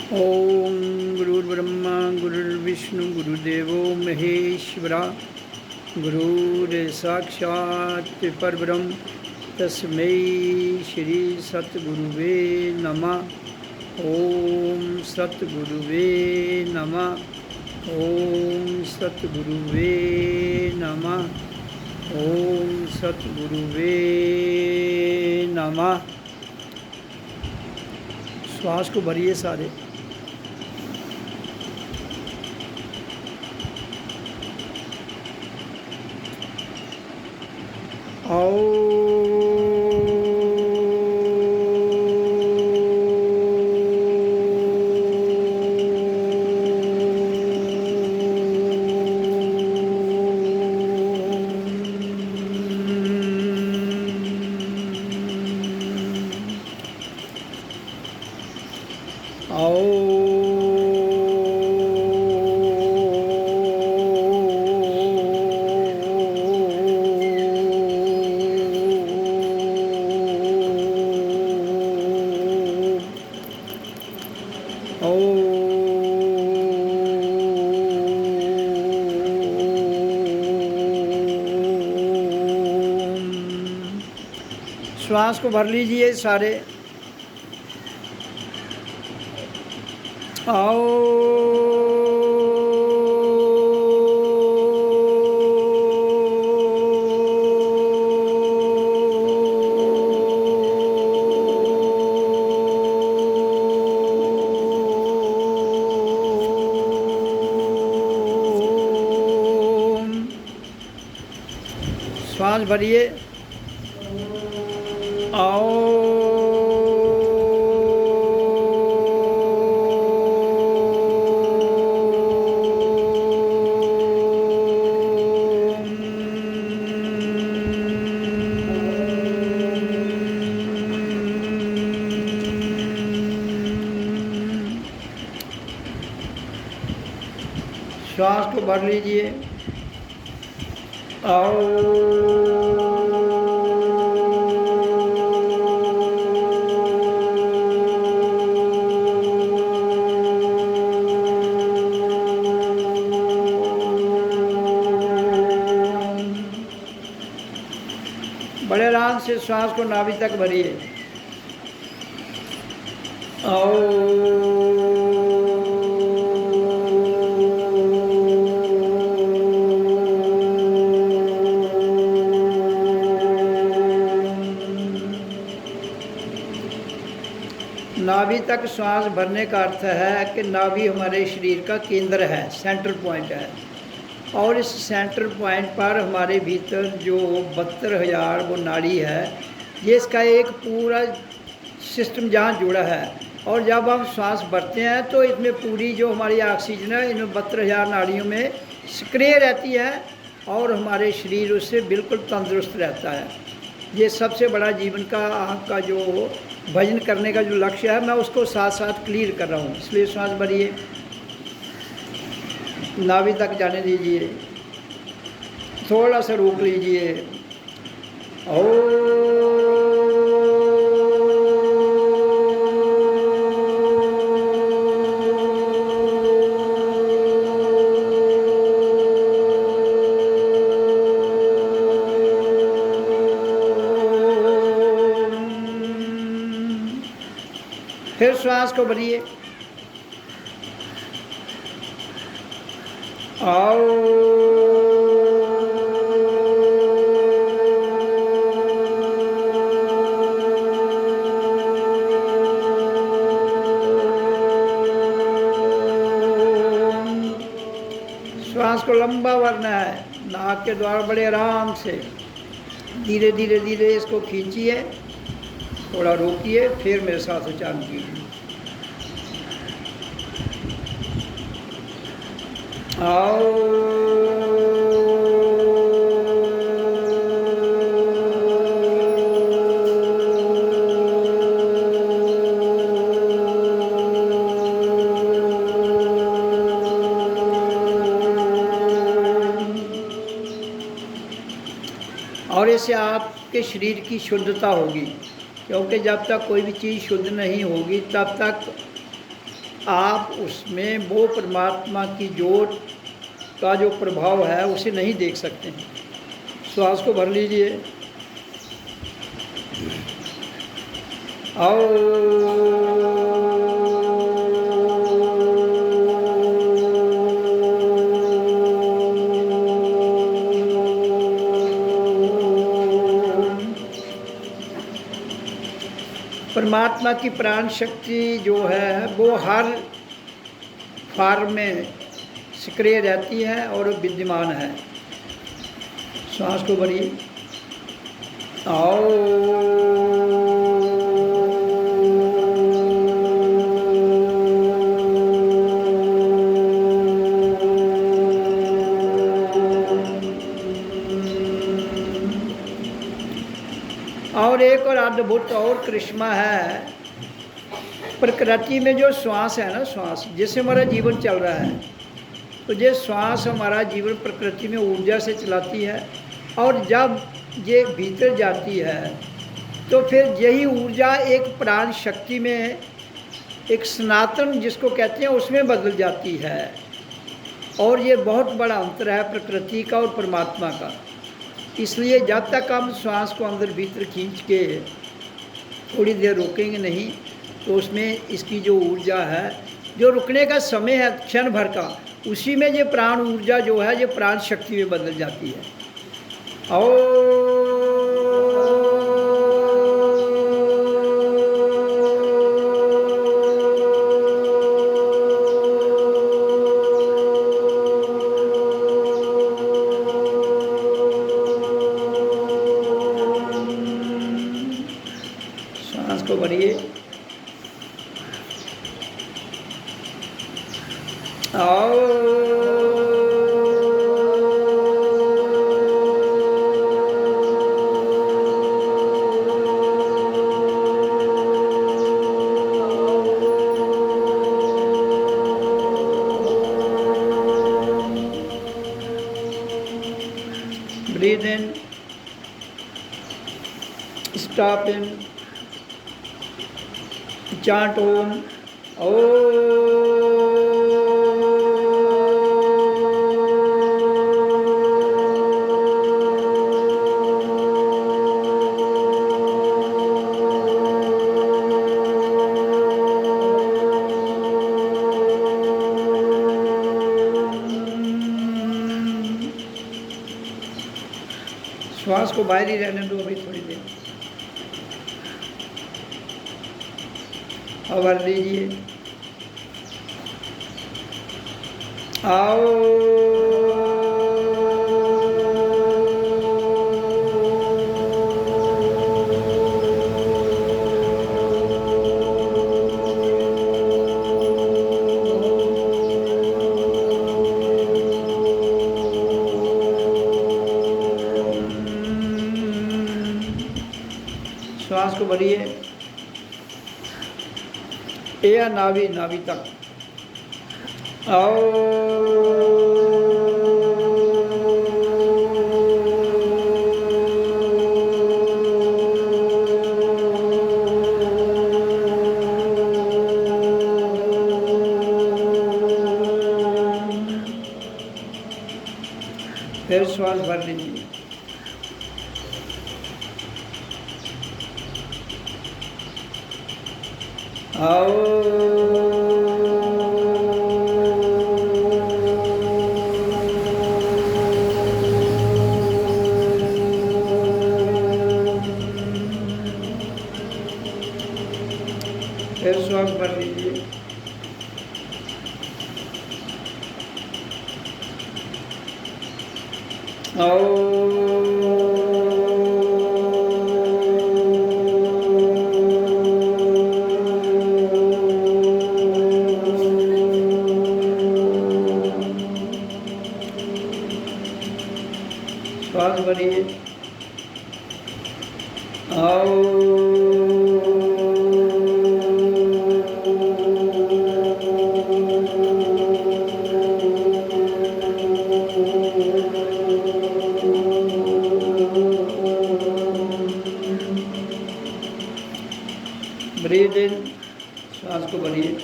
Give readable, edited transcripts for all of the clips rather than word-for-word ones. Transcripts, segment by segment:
ओम गुरुर्ब्रह्मा गुरुर्विष्णु गुरुदेवो महेश्वरा गुरुर्साक्षात् परब्रह्म तस्मै श्री सतगुरुवे नमः। ओम सतगुरुवे नमः। ओम सतगुरुवे नमः। ओम सतगुरुवे नमः। श्वास को भरिए सारे। श्वास को भर लीजिए सारे। आओ श्वास भरिए। आओ श्वास को भर लीजिए। आओ बड़े आराम से श्वास को नाभि तक भरिए। आओ नाभि तक श्वास भरने का अर्थ है कि नाभि हमारे शरीर का केंद्र है, सेंटर पॉइंट है। और इस सेंटर पॉइंट पर हमारे भीतर जो 72,000 वो नाड़ी है, ये इसका एक पूरा सिस्टम जहाँ जुड़ा है। और जब हम श्वास भरते हैं तो इसमें पूरी जो हमारी ऑक्सीजन है इन 72,000 नाड़ियों में सक्रिय रहती है और हमारे शरीर उससे बिल्कुल तंदुरुस्त रहता है। ये सबसे बड़ा जीवन का आपका जो भजन करने का जो लक्ष्य है, मैं उसको साथ साथ क्लियर कर रहा हूँ। इसलिए श्वास भरिए, नाभि तक जाने दीजिए, थोड़ा सा रोक लीजिए। फिर श्वास को भरिए। आओ श्वास को लंबा भरना है, नाक के द्वारा बड़े आराम से धीरे धीरे धीरे इसको खींचिए, थोड़ा रोकिए, फिर मेरे साथ उच्चारण कीजिए। आओ और इससे आपके शरीर की शुद्धता होगी, क्योंकि जब तक कोई भी चीज़ शुद्ध नहीं होगी तब तक आप उसमें वो परमात्मा की जोत का जो प्रभाव है उसे नहीं देख सकते हैं। श्वास को भर लीजिए। परमात्मा की प्राण शक्ति जो है वो हर फॉर्म में सक्रिय रहती है और विद्यमान है। श्वास को भरिए। और एक और अद्भुत और करिश्मा है प्रकृति में जो श्वास है ना, श्वास जिससे हमारा जीवन चल रहा है, तो ये श्वास हमारा जीवन प्रकृति में ऊर्जा से चलाती है। और जब ये भीतर जाती है तो फिर यही ऊर्जा एक प्राण शक्ति में, एक सनातन जिसको कहते हैं, उसमें बदल जाती है। और ये बहुत बड़ा अंतर है प्रकृति का और परमात्मा का। इसलिए जब तक हम श्वास को अंदर भीतर खींच के थोड़ी देर रोकेंगे नहीं, तो उसमें इसकी जो ऊर्जा है, जो रुकने का समय है क्षण भर का, उसी में ये प्राण ऊर्जा जो है ये प्राण शक्ति में बदल जाती है। सांस को भरिए। Breathe in, stop in, chant Om. श्वास को बाहर ही रहने दो अभी थोड़ी देर। और भर लीजिए। श्वास को भरिए। या नाभि नाभि तक। फिर श्वास भर लीजिए। फिर श्वास भर लीजिए। श्वास भरिए। ब्रीद इन, श्वास को भरिए।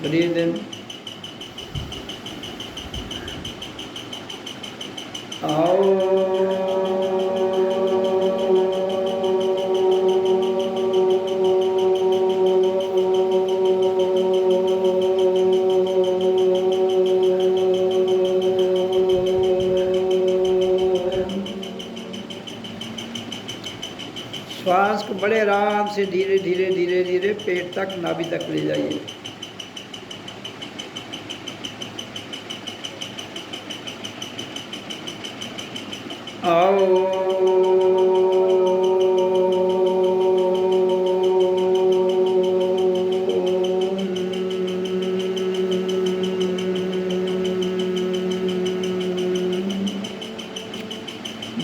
Breathe in. श्वास को बड़े आराम से धीरे धीरे धीरे धीरे पेट तक, नाभि तक ले जाइए।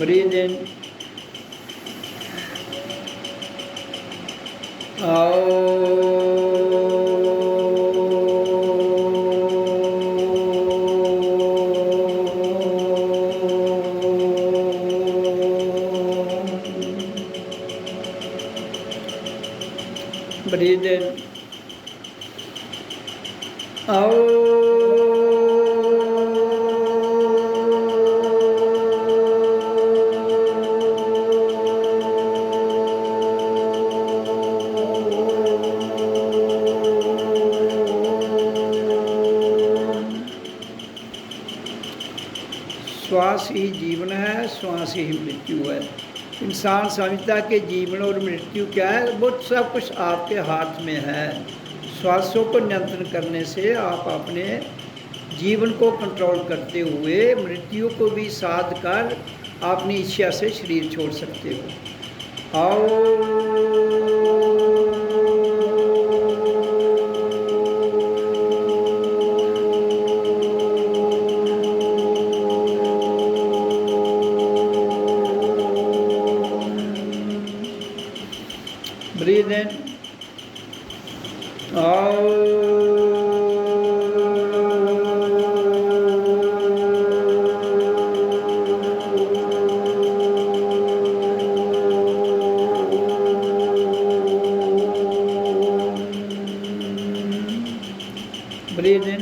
Breathe in. Breathe in. श्वास ही जीवन है, श्वास ही मृत्यु है। इंसान समझता है कि जीवन और मृत्यु क्या है, वो सब कुछ आपके हाथ में है। श्वासों को नियंत्रण करने से आप अपने जीवन को कंट्रोल करते हुए मृत्यु को भी साध कर अपनी इच्छा से शरीर छोड़ सकते हो। आओ breathe in. Breathe in.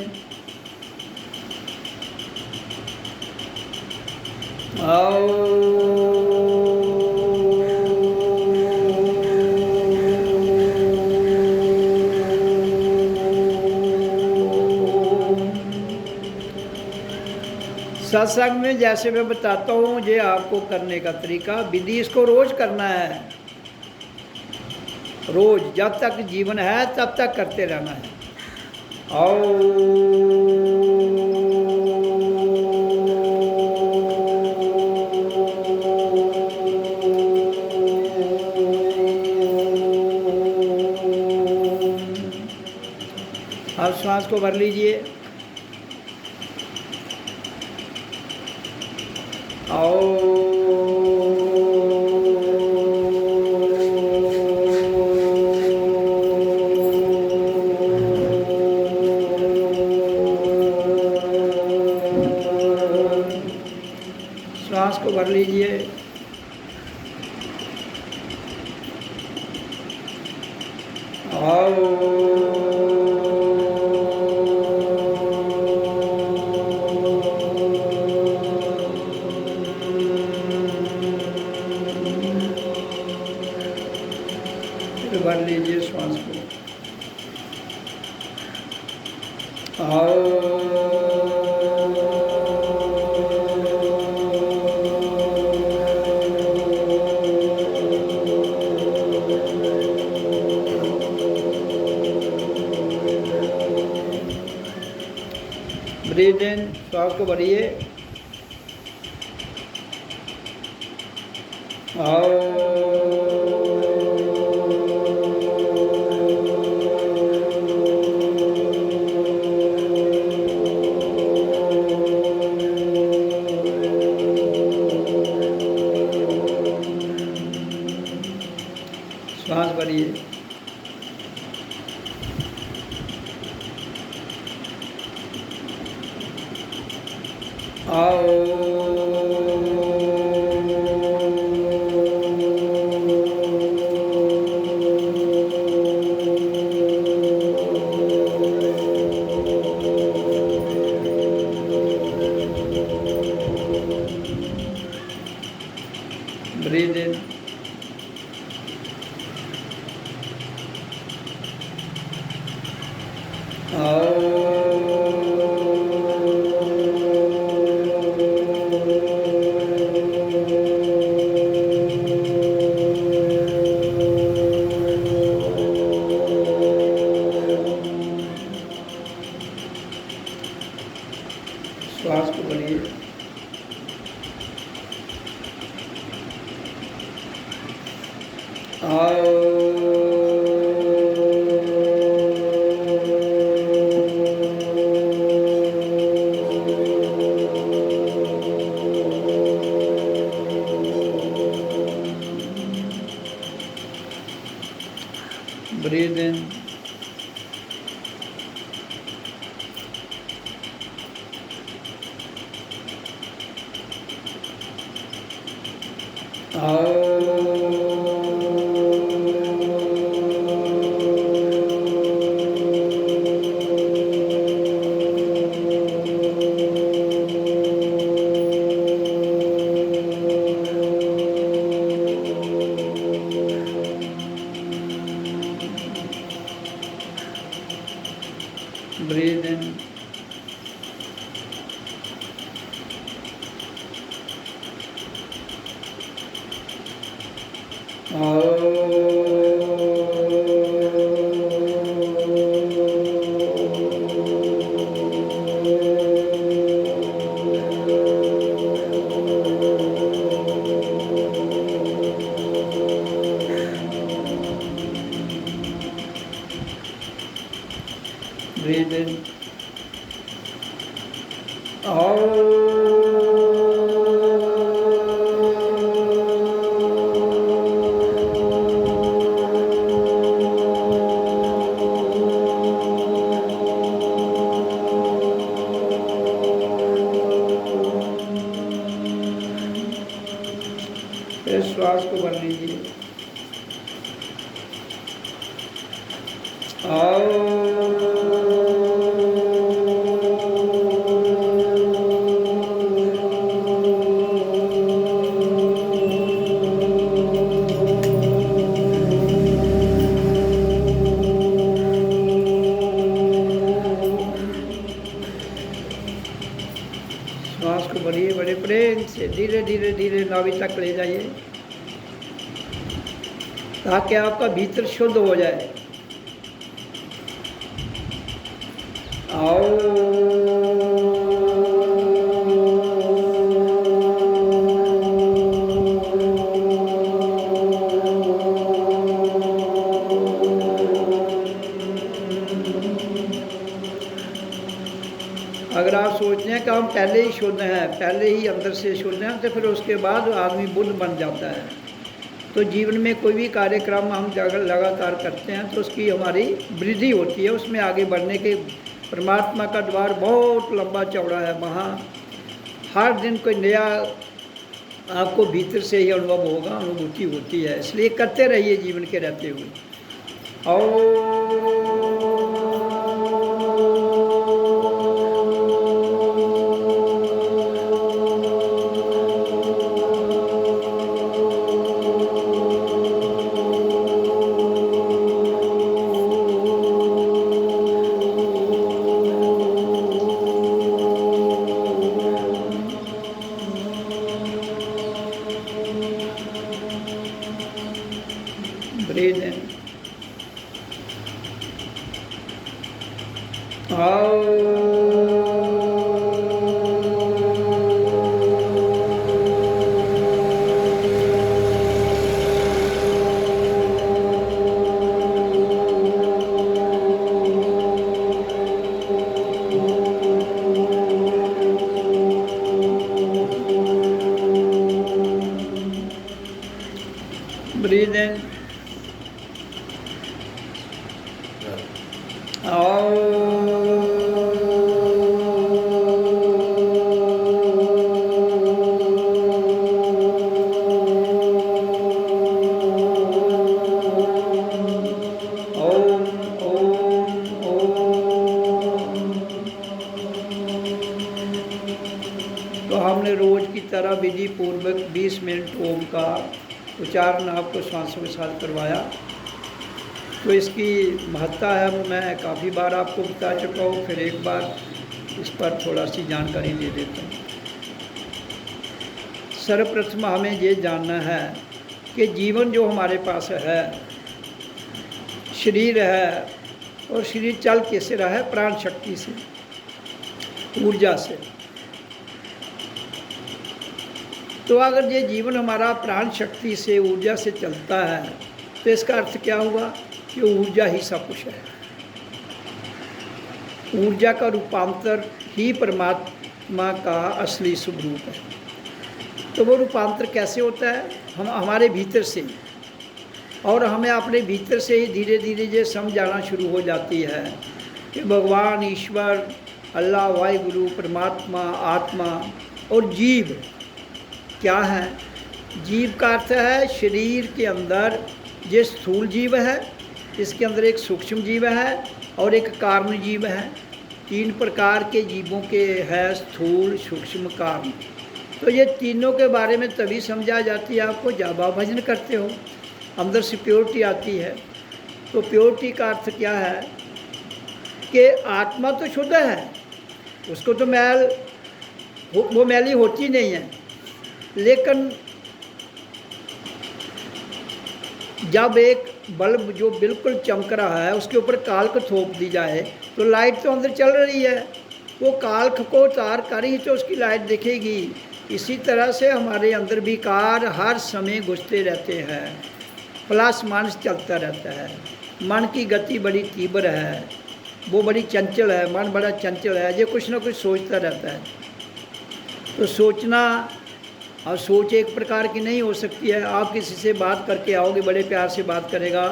सत्संग में जैसे मैं बताता हूँ ये आपको करने का तरीका, विधि इसको रोज करना है। रोज जब तक जीवन है तब तक करते रहना है। अब श्वास को भर लीजिए। श्वास को भर लीजिए। भर लीजिए श्वास को। ब्रीथ इन, श्वास को भरिए। श्वास भरिए। Breathe in. श्वास को बढ़िए। Breathe in. Breathe in. Breathe in. फिर श्वास को भर लीजिए। श्वास को बढ़िए, बड़े प्रेम से धीरे धीरे धीरे नाभि तक ले जाइए ताकि आपका भीतर शुद्ध हो जाए। अगर आप सोचते हैं कि हम पहले ही शुद्ध हैं, पहले ही अंदर से शुद्ध हैं, तो फिर उसके बाद आदमी बुद्ध बन जाता है। तो जीवन में कोई भी कार्यक्रम हम लगातार करते हैं तो उसकी हमारी वृद्धि होती है, उसमें आगे बढ़ने के परमात्मा का द्वार बहुत लंबा चौड़ा है। वहाँ हर दिन कोई नया आपको भीतर से ही अनुभव होगा, अनुभूति होती है। इसलिए करते रहिए जीवन के रहते हुए। और breathe in. Breathe in. तो हमने रोज की तरह भी विधि पूर्वक 20 मिनट ओम का उच्चारण आपको श्वासों के साथ करवाया। तो इसकी महत्ता है वो मैं काफ़ी बार आपको बता चुका हूँ, फिर एक बार इस पर थोड़ा सी जानकारी दे देता हूँ। सर्वप्रथम हमें ये जानना है कि जीवन जो हमारे पास है, शरीर है, और शरीर चल कैसे रहा है? प्राण शक्ति से, ऊर्जा से। तो अगर ये जीवन हमारा प्राण शक्ति से, ऊर्जा से चलता है, तो इसका अर्थ क्या हुआ कि ऊर्जा ही सब कुछ है। ऊर्जा का रूपांतर ही परमात्मा का असली स्वरूप है। तो वो रूपांतर कैसे होता है? हमारे भीतर से, और हमें अपने भीतर से ही धीरे धीरे ये समझ आना शुरू हो जाती है कि भगवान, ईश्वर, अल्लाह, वाहिगुरु, परमात्मा, आत्मा और जीव क्या है। जीव का अर्थ है शरीर के अंदर ये स्थूल जीव है, इसके अंदर एक सूक्ष्म जीव है और एक कारण जीव है। 3 प्रकार के जीवों के है, स्थूल, सूक्ष्म, कारण। तो ये तीनों के बारे में तभी समझा जाती है आपको जब आप भजन करते हो, अंदर से प्योरिटी आती है। तो प्योरिटी का अर्थ क्या है कि आत्मा तो शुद्ध है, उसको तो वो मैली होती नहीं है, लेकिन जब एक बल्ब जो बिल्कुल चमक रहा है उसके ऊपर काल्क थोप दी जाए तो लाइट तो अंदर चल रही है, वो काल्क को तार कर ही तो उसकी लाइट दिखेगी। इसी तरह से हमारे अंदर विकार हर समय घुसते रहते हैं, प्लस माइनस चलता रहता है। मन की गति बड़ी तीव्र है, वो बड़ी चंचल है, मन बड़ा चंचल है, ये कुछ ना कुछ सोचता रहता है। तो सोचना और सोच एक प्रकार की नहीं हो सकती है। आप किसी से बात करके आओगे, बड़े प्यार से बात करेगा,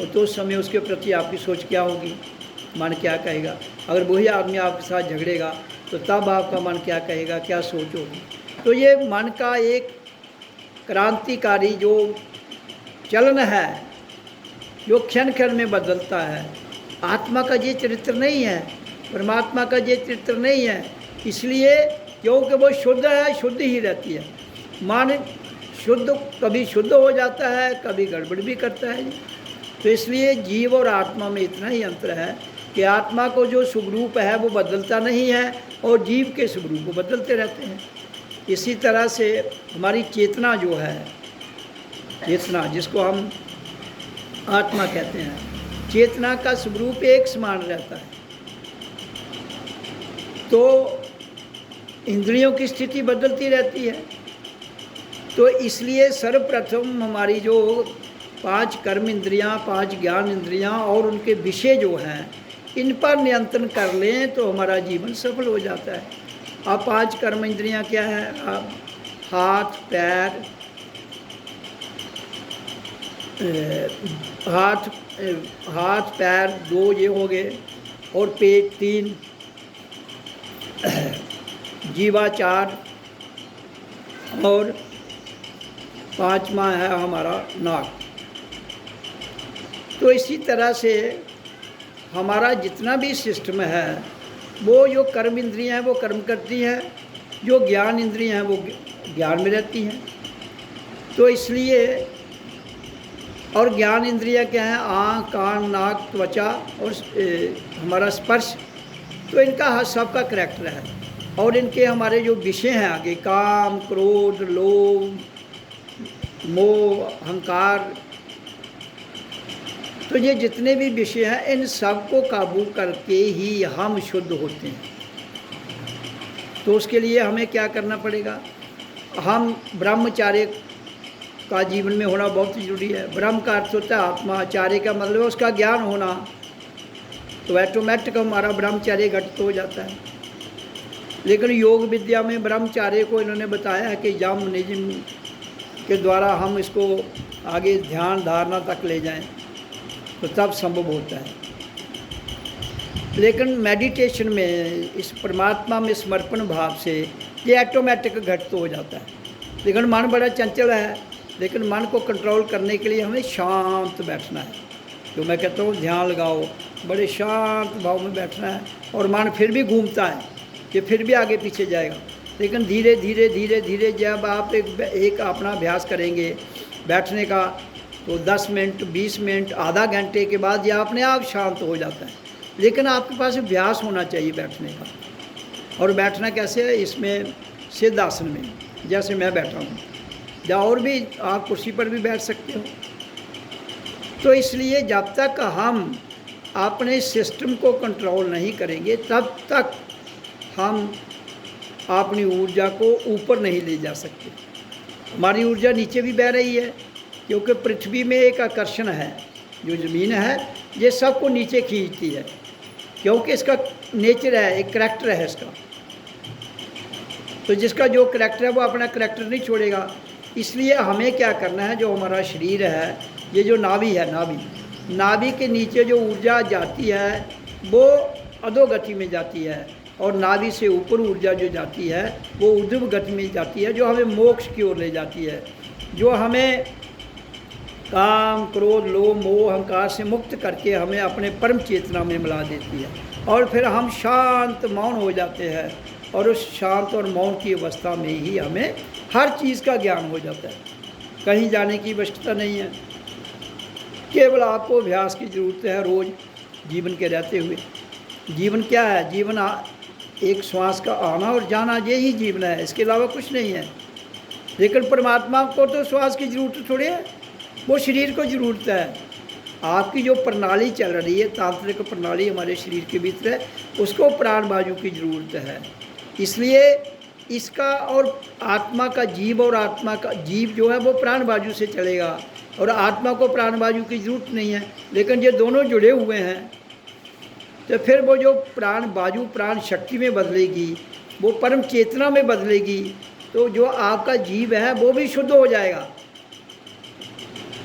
तो उस समय उसके प्रति आपकी सोच क्या होगी, मन क्या कहेगा। अगर वही आदमी आपके साथ झगड़ेगा तो तब आपका मन क्या कहेगा, क्या सोच होगी। तो ये मन का एक क्रांतिकारी जो चलन है, जो क्षण क्षण में बदलता है। आत्मा का ये चरित्र नहीं है, परमात्मा का ये चरित्र नहीं है, इसलिए क्योंकि वो शुद्ध है, शुद्ध ही रहती है। मन शुद्ध कभी शुद्ध हो जाता है, कभी गड़बड़ भी करता है। तो इसलिए जीव और आत्मा में इतना ही अंतर है कि आत्मा को जो स्वरूप है वो बदलता नहीं है और जीव के स्वरूप को बदलते रहते हैं। इसी तरह से हमारी चेतना जो है, चेतना जिसको हम आत्मा कहते हैं, चेतना का स्वरूप एक समान रहता है। तो इंद्रियों की स्थिति बदलती रहती है। तो इसलिए सर्वप्रथम हमारी जो 5 कर्म इंद्रियाँ, 5 ज्ञान इंद्रियाँ और उनके विषय जो हैं, इन पर नियंत्रण कर लें तो हमारा जीवन सफल हो जाता है। अब 5 कर्म इंद्रियाँ क्या है? अब हाथ, पैर, हाथ पैर 2 ये हो गए, और पेट 3, जीवा 4, और 5वां है हमारा नाक। तो इसी तरह से हमारा जितना भी सिस्टम है, वो जो कर्म इंद्रियाँ हैं वो कर्म करती हैं, जो ज्ञान इंद्रियाँ हैं वो ज्ञान में रहती हैं। तो इसलिए, और ज्ञान इंद्रियाँ क्या हैं? आँख, कान, नाक, त्वचा और हमारा स्पर्श। तो इनका सबका करैक्टर है, और इनके हमारे जो विषय हैं आगे, काम, क्रोध, लोभ, मोह, अहंकार, तो ये जितने भी विषय हैं इन सब को काबू करके ही हम शुद्ध होते हैं। तो उसके लिए हमें क्या करना पड़ेगा? हम ब्रह्मचार्य का जीवन में होना बहुत ज़रूरी है। ब्रह्म का अर्थ होता है आत्मा, आचार्य का मतलब है उसका ज्ञान होना। तो ऑटोमेटिक हमारा ब्रह्मचार्य घटित हो जाता है। लेकिन योग विद्या में ब्रह्मचार्य को इन्होंने बताया है कि यम नियम के द्वारा हम इसको आगे ध्यान धारणा तक ले जाएं, तो तब संभव होता है। लेकिन मेडिटेशन में, इस परमात्मा में समर्पण भाव से ये ऑटोमेटिक घटित हो जाता है। लेकिन मन बड़ा चंचल है, लेकिन मन को कंट्रोल करने के लिए हमें शांत बैठना है। जो मैं कहता हूँ ध्यान लगाओ, बड़े शांत भाव में बैठना है, और मन फिर भी घूमता है, ये फिर भी आगे पीछे जाएगा, लेकिन धीरे धीरे धीरे धीरे जब आप एक अपना अभ्यास करेंगे बैठने का, तो 10 मिनट 20 मिनट आधा घंटे के बाद यह अपने आप शांत हो जाता है। लेकिन आपके पास अभ्यास होना चाहिए बैठने का। और बैठना कैसे है? इसमें सिद्ध आसन में, जैसे मैं बैठा हूँ, या और भी आप कुर्सी पर भी बैठ सकते हो। तो इसलिए जब तक हम अपने सिस्टम को कंट्रोल नहीं करेंगे तब तक हम अपनी ऊर्जा को ऊपर नहीं ले जा सकते। हमारी ऊर्जा नीचे भी बह रही है, क्योंकि पृथ्वी में एक आकर्षण है, जो ज़मीन है ये सबको नीचे खींचती है, क्योंकि इसका नेचर है, एक करैक्टर है इसका। तो जिसका जो करैक्टर है वो अपना करैक्टर नहीं छोड़ेगा। इसलिए हमें क्या करना है, जो हमारा शरीर है, ये जो नाभि है, नाभि के नीचे जो ऊर्जा जाती है वो अधोगति में जाती है, और नाभि से ऊपर ऊर्जा जो जाती है वो ऊर्ध्व गति में जाती है, जो हमें मोक्ष की ओर ले जाती है, जो हमें काम क्रोध लोभ मोह अहंकार से मुक्त करके हमें अपने परम चेतना में मिला देती है। और फिर हम शांत मौन हो जाते हैं, और उस शांत और मौन की अवस्था में ही हमें हर चीज़ का ज्ञान हो जाता है। कहीं जाने की आवश्यकता नहीं है, केवल आपको अभ्यास की ज़रूरत है रोज़ जीवन के रहते हुए। जीवन क्या है? जीवन एक श्वास का आना और जाना, यही जीवन है, इसके अलावा कुछ नहीं है। लेकिन परमात्मा को तो श्वास की ज़रूरत थोड़ी है, वो शरीर को ज़रूरत है। आपकी जो प्रणाली चल रही है, तांत्रिक प्रणाली हमारे शरीर के भीतर है, उसको प्राण वायु की ज़रूरत है। इसलिए इसका और आत्मा का जीव, और आत्मा का जीव जो है वो प्राण वायु से चलेगा, और आत्मा को प्राण वायु की ज़रूरत नहीं है। लेकिन ये दोनों जुड़े हुए हैं, तो फिर वो जो प्राण वायु प्राण शक्ति में बदलेगी, वो परम चेतना में बदलेगी, तो जो आपका जीव है वो भी शुद्ध हो जाएगा,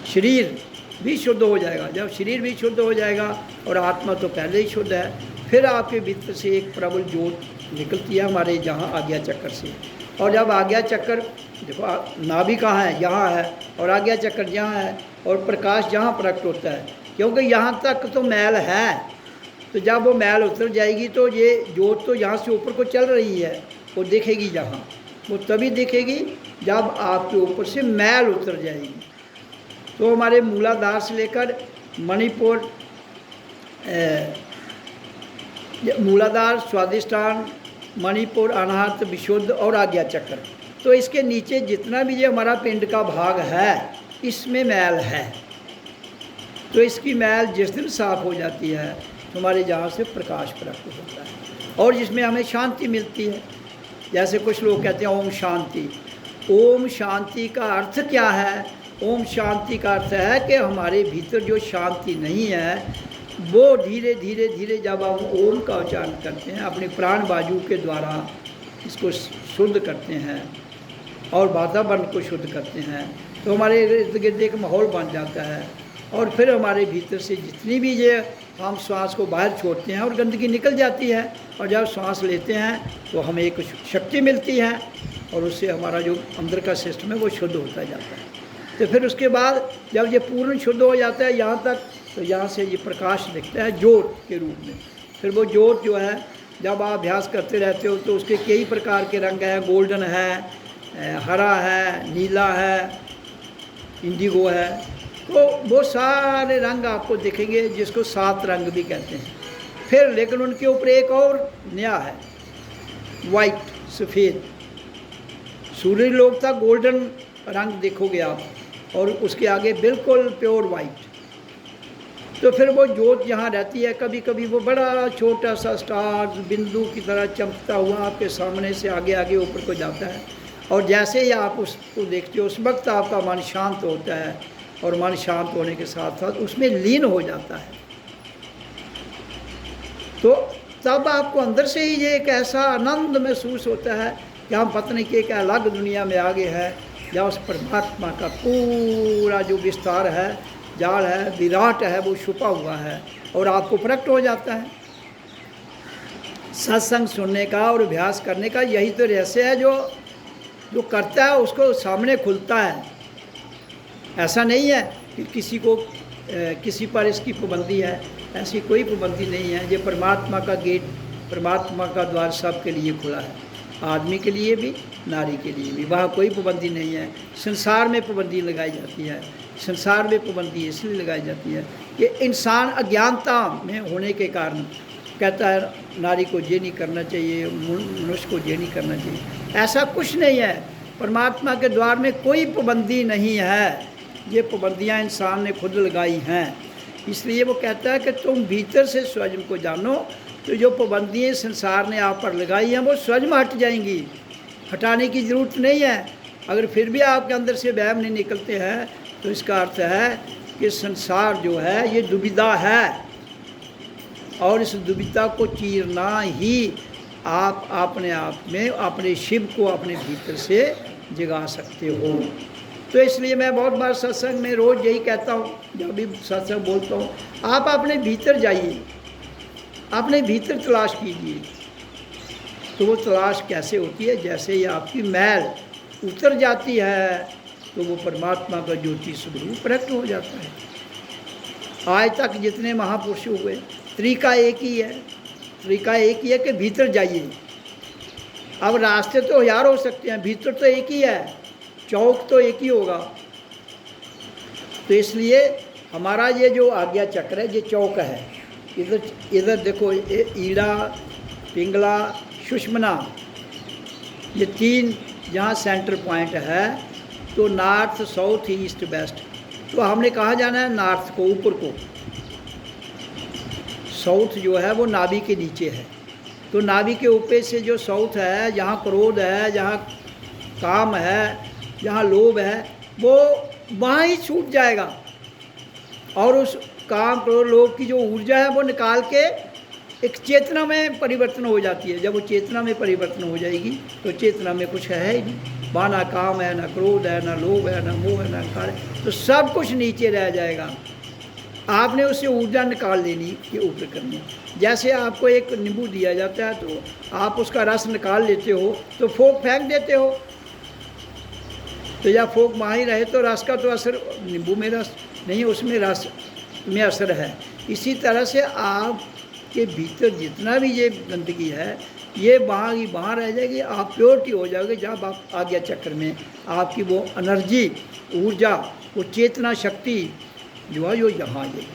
शरीर भी शुद्ध हो जाएगा। जब शरीर भी शुद्ध हो जाएगा और आत्मा तो पहले ही शुद्ध है, फिर आपके भीतर से एक प्रबल ज्योत निकलती है हमारे जहाँ आज्ञा चक्कर से। और जब आज्ञा चक्कर, देखो नाभि कहाँ है? यहाँ है, और आज्ञा चक्कर यहाँ है, और प्रकाश जहाँ प्रकट होता है, क्योंकि यहाँ तक तो मैल है। तो जब वो मैल उतर जाएगी तो ये ज्योत तो यहाँ से ऊपर को चल रही है, वो दिखेगी जहाँ, वो तभी दिखेगी जब आपके ऊपर से मैल उतर जाएगी। तो हमारे मूलाधार से लेकर मणिपुर, मूलाधार, स्वादिष्ठान, मणिपुर, अनाहत, विशुद्ध और आज्ञा चक्र, तो इसके नीचे जितना भी ये हमारा पिंड का भाग है, इसमें मैल है। तो इसकी मैल जिस दिन साफ हो जाती है तो हमारे जहाँ से प्रकाश प्राप्त होता है, और जिसमें हमें शांति मिलती है। जैसे कुछ लोग कहते हैं ओम शांति। ओम शांति का अर्थ क्या है? ओम शांति का अर्थ है कि हमारे भीतर जो शांति नहीं है, वो धीरे धीरे धीरे जब हम ओम का उच्चारण करते हैं, अपने प्राण वायु के द्वारा इसको शुद्ध करते हैं और वातावरण को शुद्ध करते हैं, तो हमारे इर्द गिर्द एक माहौल बन जाता है। और फिर हमारे भीतर से जितनी भी ये हम श्वास को बाहर छोड़ते हैं और गंदगी निकल जाती है, और जब श्वास लेते हैं तो हमें एक शक्ति मिलती है, और उससे हमारा जो अंदर का सिस्टम है वो शुद्ध होता जाता है। तो फिर उसके बाद जब ये पूर्ण शुद्ध हो जाता है यहाँ तक, तो यहाँ से ये प्रकाश दिखता है ज्योत के रूप में। फिर वो ज्योत जो है, जब आप अभ्यास करते रहते हो तो उसके कई प्रकार के रंग हैं, गोल्डन है, हरा है, नीला है, इंडिगो है, तो वो सारे रंग आपको दिखेंगे, जिसको 7 रंग भी कहते हैं। फिर लेकिन उनके ऊपर एक और नया है, वाइट, सफ़ेद। सूर्य लोक था गोल्डन रंग देखोगे आप, और उसके आगे बिल्कुल प्योर वाइट। तो फिर वो ज्योत जहाँ रहती है, कभी कभी वो बड़ा छोटा सा स्टार बिंदु की तरह चमकता हुआ आपके सामने से आगे आगे ऊपर को जाता है, और जैसे ही आप उसको देखते हो उस वक्त आपका मन शांत होता है, और मन शांत होने के साथ साथ उसमें लीन हो जाता है। तो तब आपको अंदर से ही ये एक ऐसा आनंद महसूस होता है कि हम पता नहीं कि एक अलग दुनिया में आगे है, या उस परमात्मा का पूरा जो विस्तार है, जाल है, विराट है, वो छुपा हुआ है, और आपको प्रकट हो जाता है। सत्संग सुनने का और अभ्यास करने का यही तो रहस्य है, जो करता है उसको सामने खुलता है। ऐसा नहीं है कि किसी पर इसकी पाबंदी है, ऐसी कोई पाबंदी नहीं है। ये परमात्मा का गेट, परमात्मा का द्वार सबके लिए खुला है। आदमी के लिए भी, नारी के लिए भी, वहाँ कोई पाबंदी नहीं है। संसार में पाबंदी लगाई जाती है, संसार में पाबंदी इसलिए लगाई जाती है कि इंसान अज्ञानता में होने के कारण कहता है नारी को ये नहीं करना चाहिए, मनुष्य को ये नहीं करना चाहिए। ऐसा कुछ नहीं है, परमात्मा के द्वार में कोई पाबंदी नहीं है, ये पाबंदियाँ इंसान ने खुद लगाई हैं। इसलिए वो कहता है कि तुम भीतर से स्वयं को जानो, तो जो पाबंदियाँ संसार ने आप पर लगाई हैं वो स्वयं हट जाएंगी, हटाने की ज़रूरत नहीं है। अगर फिर भी आपके अंदर से वहम नहीं निकलते हैं तो इसका अर्थ है कि संसार जो है ये दुविधा है, और इस दुविधा को चीरना ही आप अपने आप में अपने शिव को अपने भीतर से जगा सकते हो। तो इसलिए मैं बहुत बार सत्संग में रोज़ यही कहता हूँ, जब भी सत्संग बोलता हूँ, आप अपने भीतर जाइए, अपने भीतर तलाश कीजिए। तो वो तलाश कैसे होती है? जैसे ही आपकी मैल उतर जाती है तो वो परमात्मा का ज्योति स्वरूप प्रकट हो जाता है। आज तक जितने महापुरुष हुए तरीका एक ही है, तरीका एक ही है कि भीतर जाइए। अब रास्ते तो हजार हो सकते हैं, भीतर तो एक ही है, चौक तो एक ही होगा। तो इसलिए हमारा ये जो आज्ञा चक्र है ये चौक है। इधर देखो, ईड़ा, पिंगला, सुषमना, ये तीन जहाँ सेंटर पॉइंट है। तो नॉर्थ, साउथ, ईस्ट, वेस्ट, तो हमने कहाँ जाना है? नॉर्थ को, ऊपर को। साउथ जो है वो नाभि के नीचे है, तो नाभि के ऊपर से जो साउथ है, जहाँ क्रोध है, जहाँ काम है, जहाँ लोभ है, वो वहाँ ही छूट जाएगा। और उस काम, क्रोध, लोभ की जो ऊर्जा है वो निकाल के एक चेतना में परिवर्तन हो जाती है। जब वो चेतना में परिवर्तन हो जाएगी तो चेतना में कुछ है ही नहीं, वहाँ ना काम है, ना क्रोध है, ना लोभ है, ना मोह है, ना अहंकार है, तो सब कुछ नीचे रह जाएगा। आपने उससे ऊर्जा निकाल लेनी, ये ऊपर करनी। जैसे आपको एक नींबू दिया जाता है तो आप उसका रस निकाल लेते हो तो फोक फेंक देते हो, तो या फोक वहाँ ही रहे तो रस का तो असर, नींबू में रस नहीं, उसमें रस में असर है। इसी तरह से आपके भीतर जितना भी ये गंदगी है ये वहाँ की वहाँ रह जाएगी, आप प्योरिटी हो जाओगे। जब आप आज्ञा चक्र में आपकी वो एनर्जी, ऊर्जा, वो चेतना शक्ति जो है वो यहाँ आ जाएगी।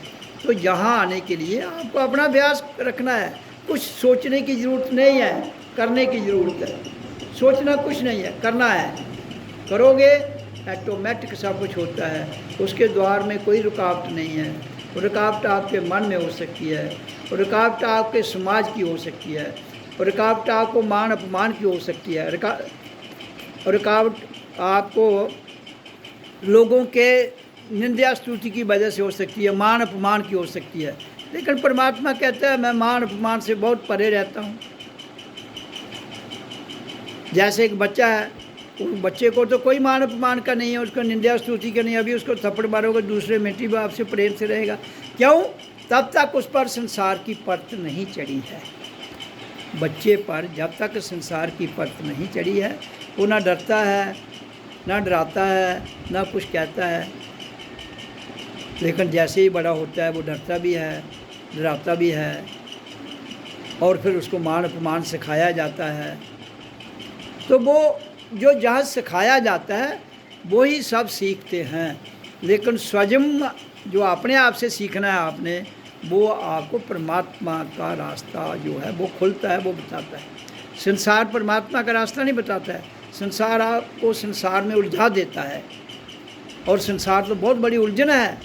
तो यहाँ आने के लिए आपको अपना अभ्यास रखना है, कुछ सोचने की ज़रूरत नहीं है, करने की ज़रूरत है। सोचना कुछ नहीं है, करना है। करोगे ऑटोमेटिक सब कुछ होता है। उसके द्वार में कोई रुकावट नहीं है। रुकावट आपके मन में हो सकती है, रुकावट आपके समाज की हो सकती है, रुकावट आपको मान अपमान की हो सकती है, रुकावट आपको लोगों के निंदा स्तुति की वजह से हो सकती है, मान अपमान की हो सकती है। लेकिन परमात्मा कहता है मैं मान अपमान से बहुत परे रहता हूँ। जैसे एक बच्चा है, उस बच्चे को तो कोई मान अपमान का नहीं है, उसको निंदा स्तुति का नहीं। अभी उसको थप्पड़ मारोगे दूसरे मिनट भी आपसे प्रेम से रहेगा। क्यों? तब तक उस पर संसार की परत नहीं चढ़ी है। बच्चे पर जब तक संसार की परत नहीं चढ़ी है वो ना डरता है, ना डराता है, ना कुछ कहता है। लेकिन जैसे ही बड़ा होता है वो डरता भी है, डराता भी है, और फिर उसको मान अपमान सिखाया जाता है। तो वो जो जहाँ सिखाया जाता है वही सब सीखते हैं। लेकिन स्वयं जो अपने आप से सीखना है आपने, वो आपको परमात्मा का रास्ता जो है वो खुलता है, वो बताता है। संसार परमात्मा का रास्ता नहीं बताता है, संसार आपको संसार में उलझा देता है। और संसार तो बहुत बड़ी उलझन है,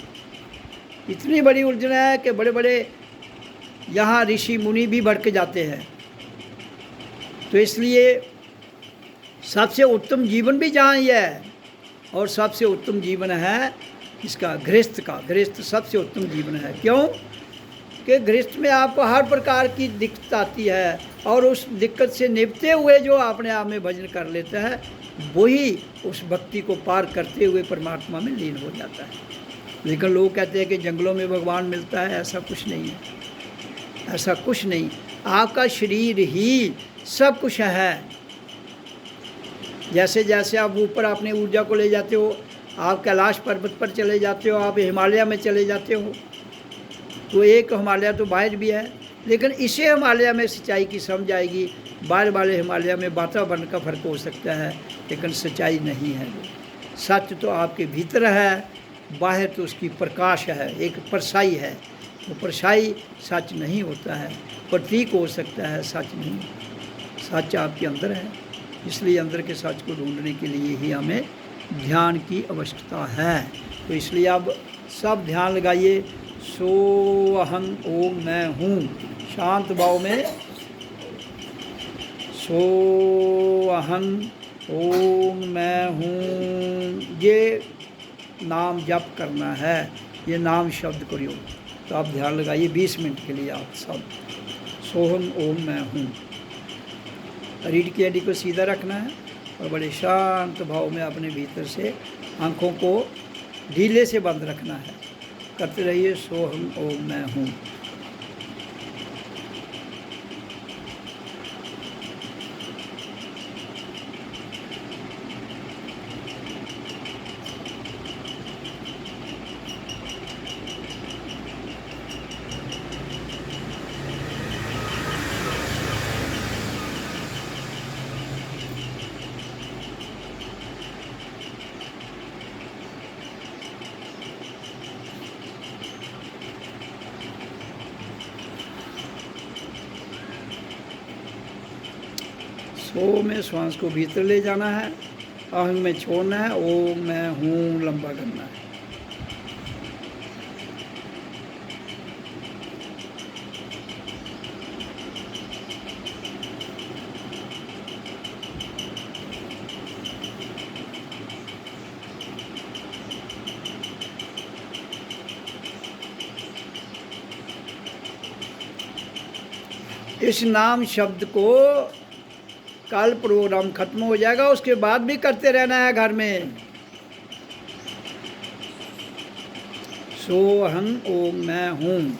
इतनी बड़ी उलझन है कि बड़े बड़े यहाँ ऋषि मुनि भी भड़क जाते हैं। तो इसलिए सबसे उत्तम जीवन भी जहाँ ही है, और सबसे उत्तम जीवन है इसका गृहस्थ का। गृहस्थ सबसे उत्तम जीवन है। क्यों? कि गृहस्थ में आपको हर प्रकार की दिक्कत आती है, और उस दिक्कत से निपटते हुए जो अपने आप में भजन कर लेता है वही उस भक्ति को पार करते हुए परमात्मा में लीन हो जाता है। लेकिन लोग कहते हैं कि जंगलों में भगवान मिलता है, ऐसा कुछ नहीं है, ऐसा कुछ नहीं। आपका शरीर ही सब कुछ है। जैसे जैसे आप ऊपर अपनी ऊर्जा को ले जाते हो, आप कैलाश पर्वत पर चले जाते हो, आप हिमालय में चले जाते हो, तो एक हिमालय तो बाहर भी है, लेकिन इसे हिमालय में सच्चाई की समझ आएगी। बाहर वाले हिमालय में वातावरण का फर्क हो सकता है, लेकिन सच्चाई नहीं है वो। सच तो आपके भीतर है, बाहर तो उसकी प्रकाश है, एक परछाई है। वो परछाई सच नहीं होता है, प्रतीक हो सकता है, सच नहीं। सच आपके अंदर है, इसलिए अंदर के सच को ढूंढने के लिए ही हमें ध्यान की आवश्यकता है। तो इसलिए अब सब ध्यान लगाइए। सो अहम ओम मैं हूँ, शांत भाव में सो अहम ओम मैं हूँ, ये नाम जप करना है, ये नाम शब्द प्रयोग। तो आप ध्यान लगाइए 20 मिनट के लिए आप सब। सोहम ओम मैं हूँ। रीढ़ की हड्डी को सीधा रखना है और बड़े शांत भाव में अपने भीतर से आँखों को ढीले से बंद रखना है। करते रहिए सोहम ओम मैं हूँ। सो में श्वास को भीतर ले जाना है, अहंग में छोड़ना है, ओम मैं हूँ लंबा करना है। इस नाम शब्द को कल प्रोग्राम खत्म हो जाएगा, उसके बाद भी करते रहना है घर में। सो अहम ओम मैं हूँ।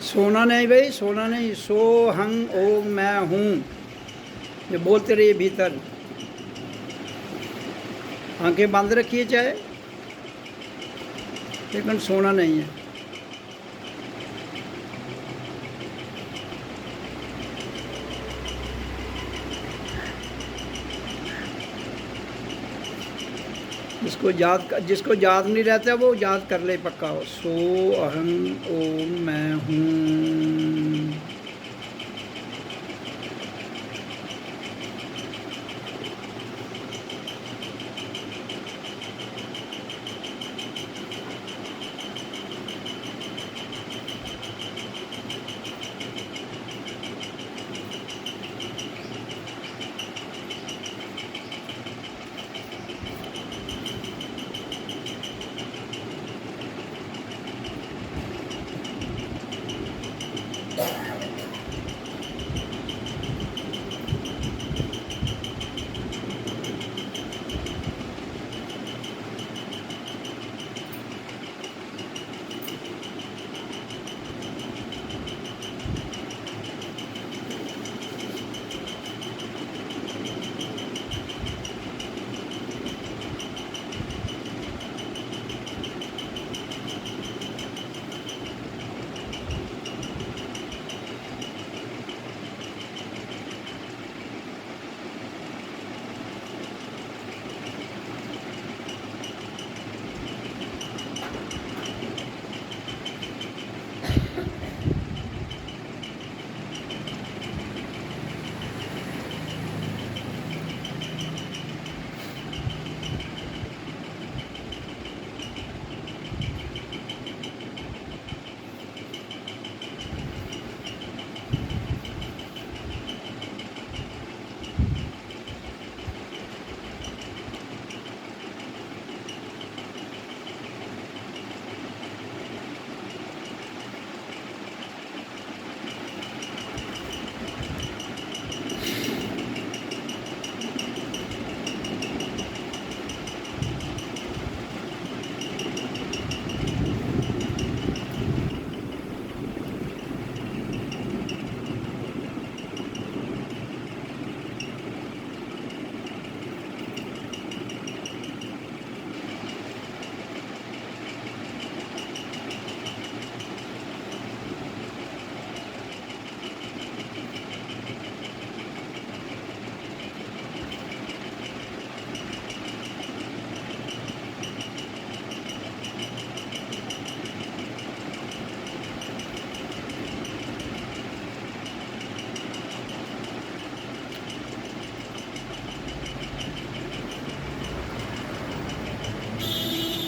सोना नहीं भाई, सोना नहीं। सो हंग ओम मैं हूँ, ये बोलते रहिए भीतर। आंखें बंद रखिए चाहे, लेकिन सोना नहीं है। जिसको याद नहीं रहता वो याद कर ले पक्का। सो अहम ओम मैं हूँ।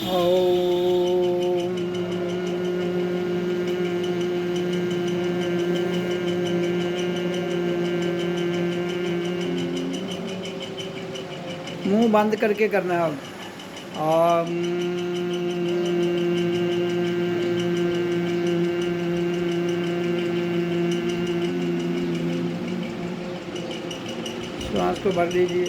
ओम। मुंह बंद करके करना है अब। श्वास को भर लीजिए।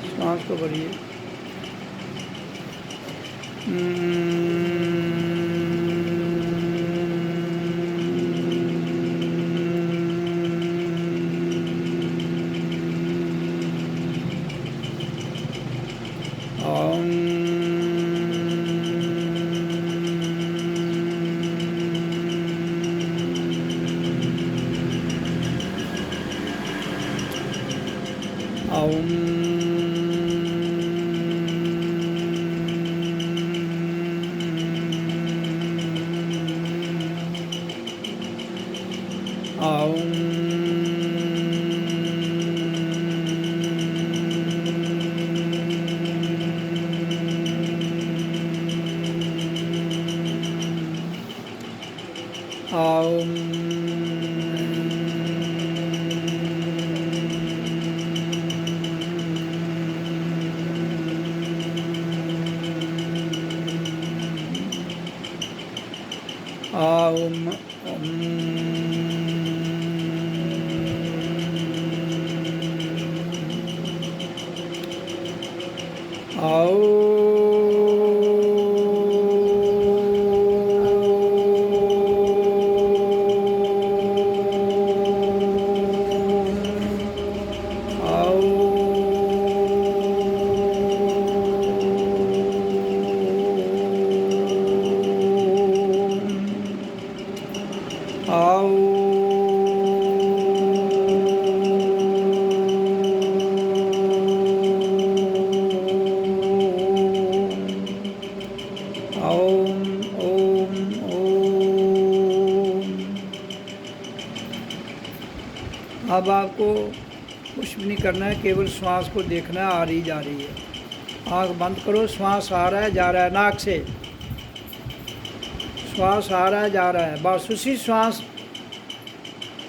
श्वास को भरिए। ओम। ओम ओम ओम ओम ओम। अब आपको कुछ भी नहीं करना है, केवल श्वास को देखना है, आ रही जा रही है। आँख बंद करो, श्वास आ रहा है जा रहा है, नाक से श्वास आ रहा है जा रहा है, बस उसी श्वास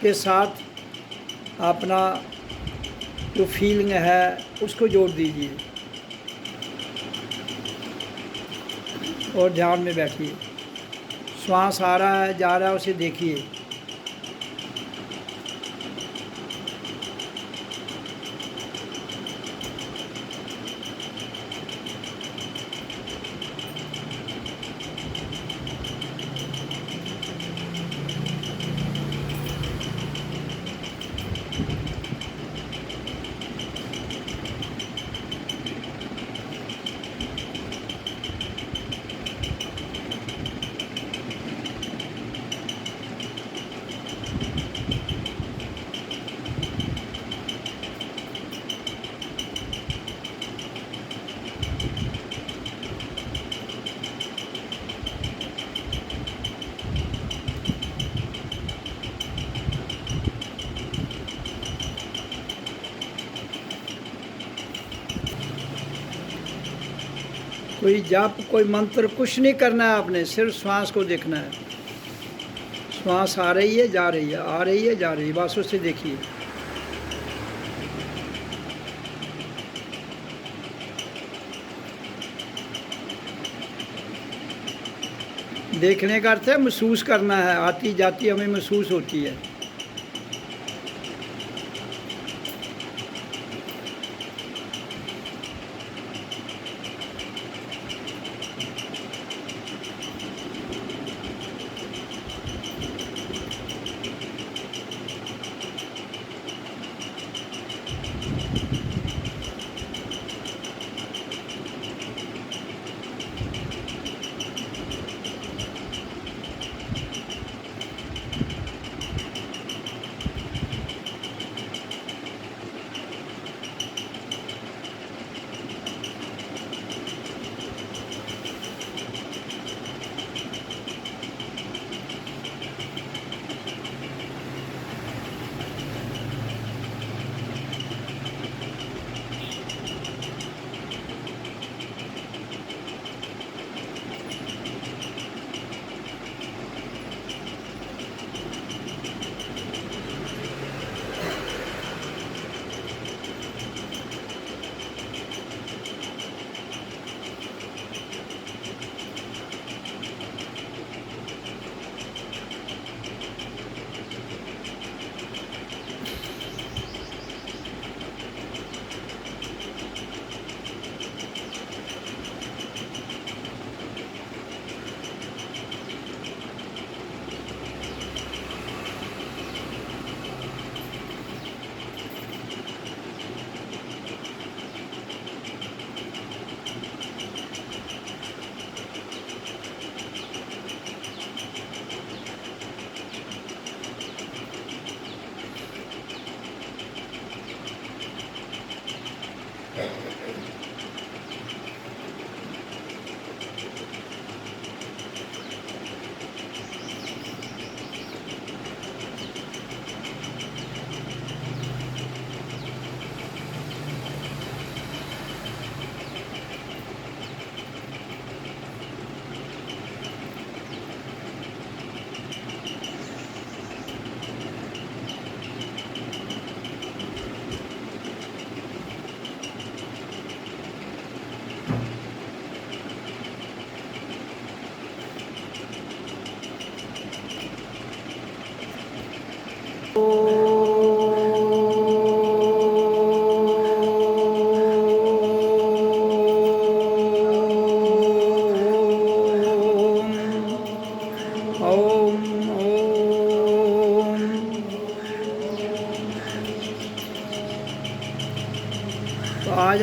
के साथ अपना जो फीलिंग है उसको जोड़ दीजिए और ध्यान में बैठिए। श्वास आ रहा है जा रहा है, उसे देखिए। कोई जाप कोई मंत्र कुछ नहीं करना है आपने, सिर्फ श्वास को देखना है। श्वास आ रही है जा रही है, आ रही है जा रही है, बस उसे देखिए। देखने का अर्थ है महसूस करना है, आती जाती हमें महसूस होती है।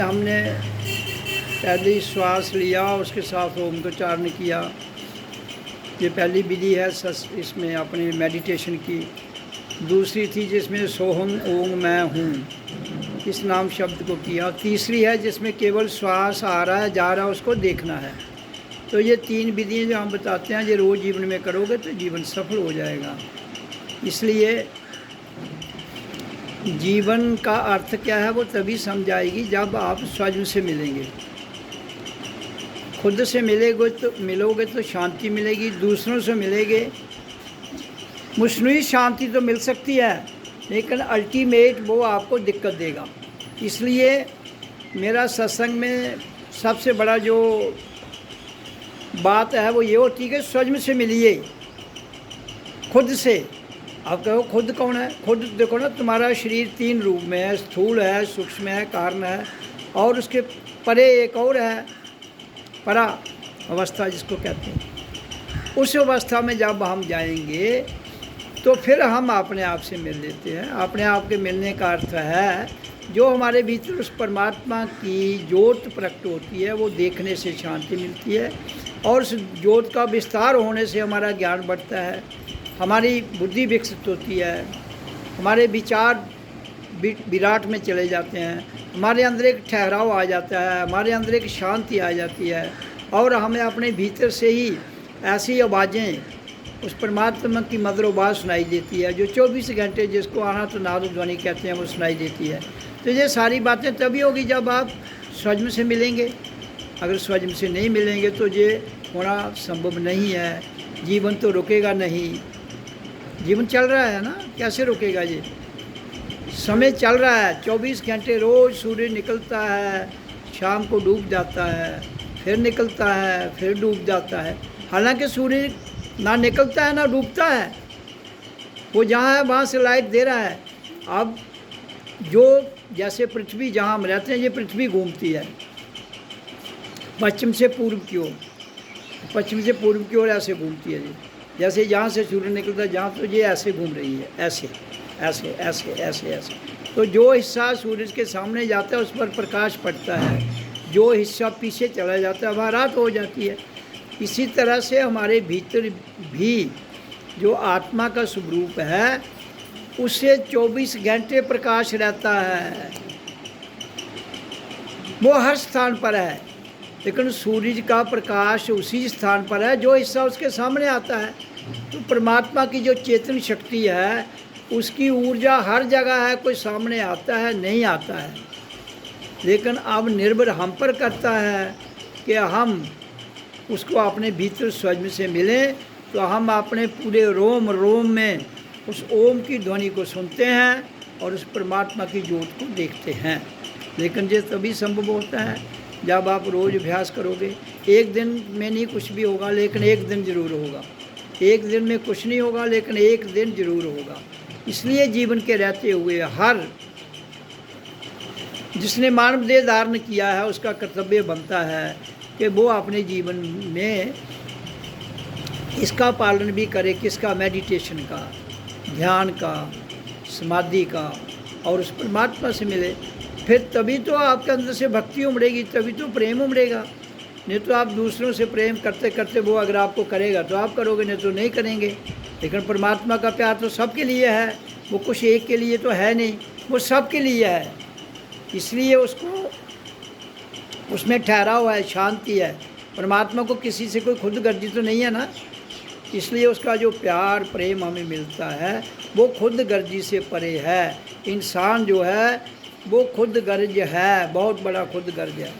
हमने पहली श्वास लिया, उसके साथ ओम का उच्चारण किया। ये पहली विधि है इसमें अपने मेडिटेशन की। दूसरी थी जिसमें सोहम ओम मैं हूँ इस नाम शब्द को किया। तीसरी है जिसमें केवल श्वास आ रहा है जा रहा है उसको देखना है। तो ये 3 विधियाँ जो हम बताते हैं, ये रोज़ जीवन में करोगे तो जीवन सफल हो जाएगा। इसलिए जीवन का अर्थ क्या है वो तभी समझ आएगी जब आप स्वयं से मिलेंगे। खुद से मिलोगे तो शांति मिलेगी, दूसरों से मिलेंगे मुस्नुई शांति तो मिल सकती है, लेकिन अल्टीमेट वो आपको दिक्कत देगा। इसलिए मेरा सत्संग में सबसे बड़ा जो बात है वो ये होती है कि स्वयं से मिलिए, खुद से। आप कहो खुद कौन है? खुद देखो ना, तुम्हारा शरीर 3 रूप में है, स्थूल है, सूक्ष्म है, कारण है, और उसके परे एक और है, परा अवस्था जिसको कहते हैं। उस अवस्था में जब हम जाएंगे तो फिर हम अपने आप से मिल लेते हैं। अपने आप के मिलने का अर्थ है जो हमारे भीतर उस परमात्मा की ज्योत प्रकट होती है, वो देखने से शांति मिलती है, और उस ज्योत का विस्तार होने से हमारा ज्ञान बढ़ता है, हमारी बुद्धि विकसित होती है, हमारे विचार विराट में चले जाते हैं, हमारे अंदर एक ठहराव आ जाता है, हमारे अंदर एक शांति आ जाती है, और हमें अपने भीतर से ही ऐसी आवाज़ें उस परमात्मा की मधुर आवाज़ सुनाई देती है जो 24 घंटे, जिसको अनंत नाद ध्वनि कहते हैं, वो सुनाई देती है। तो ये सारी बातें तभी होगी जब आप स्वयं से मिलेंगे। अगर स्वयं से नहीं मिलेंगे तो ये होना संभव नहीं है। जीवन तो रुकेगा नहीं, जीवन चल रहा है ना, कैसे रुकेगा? ये समय चल रहा है, 24 घंटे रोज़ सूर्य निकलता है, शाम को डूब जाता है, फिर निकलता है, फिर डूब जाता है। हालांकि सूर्य ना निकलता है ना डूबता है, वो जहाँ है वहाँ से लाइट दे रहा है। अब जो जैसे पृथ्वी जहाँ हम रहते हैं, ये पृथ्वी घूमती है पश्चिम से पूर्व की ओर, पश्चिम से पूर्व की ओर ऐसे घूमती है। जैसे यहाँ से सूर्य निकलता है जहाँ, तो ये ऐसे घूम रही है, ऐसे ऐसे ऐसे ऐसे ऐसे। तो जो हिस्सा सूरज के सामने जाता है उस पर प्रकाश पड़ता है, जो हिस्सा पीछे चला जाता है वहाँ रात हो जाती है। इसी तरह से हमारे भीतर भी जो आत्मा का स्वरूप है उससे 24 घंटे प्रकाश रहता है, वो हर स्थान पर है, लेकिन सूरज का प्रकाश उसी स्थान पर है जो हिस्सा उसके सामने आता है। तो परमात्मा की जो चेतन शक्ति है उसकी ऊर्जा हर जगह है, कोई सामने आता है नहीं आता है, लेकिन अब निर्भर हम पर करता है कि हम उसको अपने भीतर स्वयं से मिलें। तो हम अपने पूरे रोम रोम में उस ओम की ध्वनि को सुनते हैं और उस परमात्मा की ज्योत को देखते हैं। लेकिन ये तभी संभव होता है जब आप रोज़ अभ्यास करोगे। एक दिन में नहीं कुछ भी होगा, लेकिन एक दिन ज़रूर होगा। एक दिन में कुछ नहीं होगा, लेकिन एक दिन ज़रूर होगा। इसलिए जीवन के रहते हुए हर जिसने मानव देह धारण किया है उसका कर्तव्य बनता है कि वो अपने जीवन में इसका पालन भी करे। किसका? मेडिटेशन का, ध्यान का, समाधि का, और उस परमात्मा से मिले। फिर तभी तो आपके अंदर से भक्ति उमड़ेगी, तभी तो प्रेम उमड़ेगा। नहीं तो आप दूसरों से प्रेम करते करते वो अगर आपको करेगा तो आप करोगे, नहीं तो नहीं करेंगे। लेकिन परमात्मा का प्यार तो सबके लिए है, वो कुछ एक के लिए तो है नहीं, वो सबके लिए है। इसलिए उसको उसमें ठहराव है, शांति है। परमात्मा को किसी से कोई खुद गर्जी तो नहीं है ना, इसलिए उसका जो प्यार प्रेम हमें मिलता है वो खुद गर्जी से परे है। इंसान जो है वो खुद गर्ज है, बहुत बड़ा खुद गर्ज है।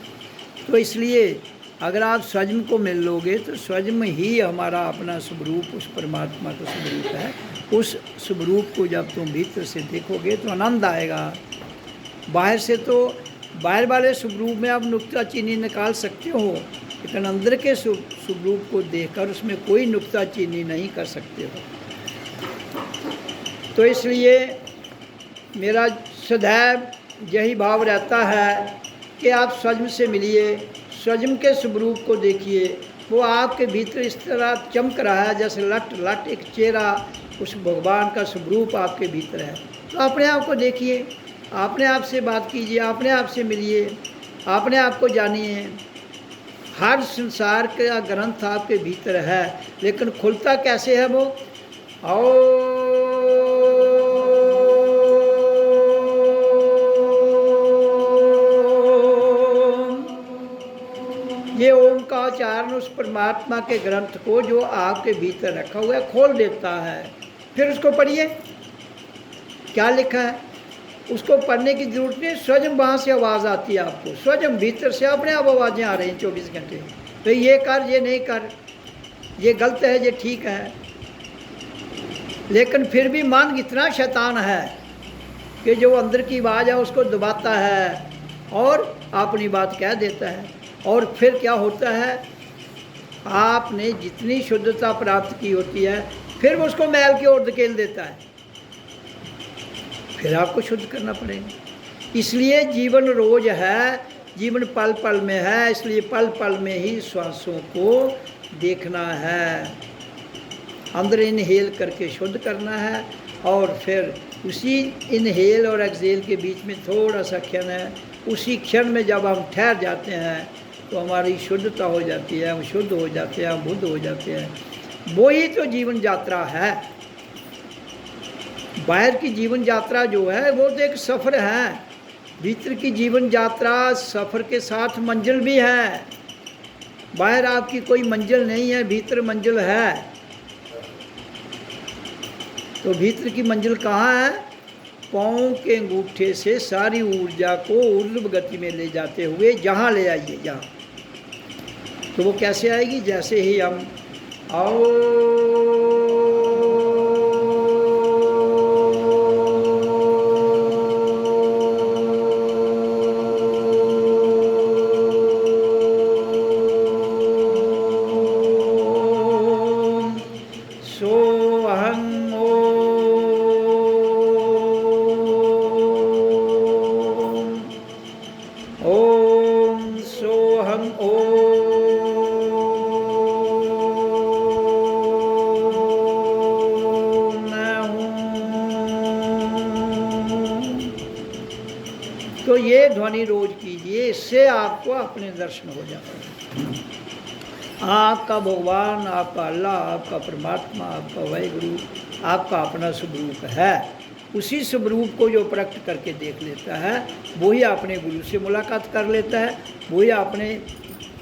तो इसलिए अगर आप स्वयं को मिल लोगे तो स्वयं ही हमारा अपना स्वरूप उस परमात्मा का स्वरूप है। उस स्वरूप को जब तुम भीतर से देखोगे तो आनंद आएगा। बाहर से तो बाहर वाले स्वरूप में आप नुक्ताचीनी निकाल सकते हो, लेकिन अंदर के स्वरूप को देखकर उसमें कोई नुक्ताचीनी नहीं कर सकते हो। तो इसलिए मेरा सदैव यही भाव रहता है कि आप स्वयं से मिलिए, स्वयं के स्वरूप को देखिए। वो आपके भीतर इस तरह चमक रहा है जैसे लट लट एक चेहरा उस भगवान का स्वरूप आपके भीतर है। तो अपने आप को देखिए, अपने आप से बात कीजिए, अपने आप से मिलिए, अपने आप को जानिए। हर संसार का ग्रंथ आपके भीतर है, लेकिन खुलता कैसे है वो? ये ओम का उच्चारण उस परमात्मा के ग्रंथ को जो आपके भीतर रखा हुआ है खोल देता है। फिर उसको पढ़िए, क्या लिखा है उसको पढ़ने की जरूरत नहीं। स्वयं वहाँ से आवाज़ आती है आपको, स्वयं भीतर से अपने आप आवाज़ें आ रही हैं 24 घंटे। तो ये कर, ये नहीं कर, ये गलत है, ये ठीक है। लेकिन फिर भी मन इतना शैतान है कि जो अंदर की आवाज़ है उसको दबाता है और अपनी बात कह देता है। और फिर क्या होता है, आपने जितनी शुद्धता प्राप्त की होती है फिर वो उसको मैल की ओर धकेल देता है। फिर आपको शुद्ध करना पड़ेगा। इसलिए जीवन रोज है, जीवन पल पल में है, इसलिए पल पल में ही श्वासों को देखना है। अंदर इनहेल करके शुद्ध करना है और फिर उसी इनहेल और एक्सहेल के बीच में थोड़ा सा क्षण है। उसी क्षण में जब हम ठहर जाते हैं तो हमारी शुद्धता हो जाती है, हम शुद्ध हो जाते हैं, हम बुद्ध हो जाते हैं। वो ही तो जीवन यात्रा है। बाहर की जीवन यात्रा जो है वो तो एक सफ़र है, भीतर की जीवन यात्रा सफ़र के साथ मंजिल भी है। बाहर आपकी कोई मंजिल नहीं है, भीतर मंजिल है। तो भीतर की मंजिल कहाँ है? पाँव के अंगूठे से सारी ऊर्जा को ऊर्ध्व गति में ले जाते हुए जहाँ ले आइए, जहाँ। तो वो कैसे आएगी? जैसे ही हम तो ये ध्वनि रोज कीजिए, इससे आपको अपने दर्शन हो जाते हैं। आपका भगवान, आपका अल्लाह, आपका परमात्मा, आपका वाहिगुरु आपका अपना स्वरूप है। उसी स्वरूप को जो प्रकट करके देख लेता है वही अपने गुरु से मुलाकात कर लेता है, वही अपने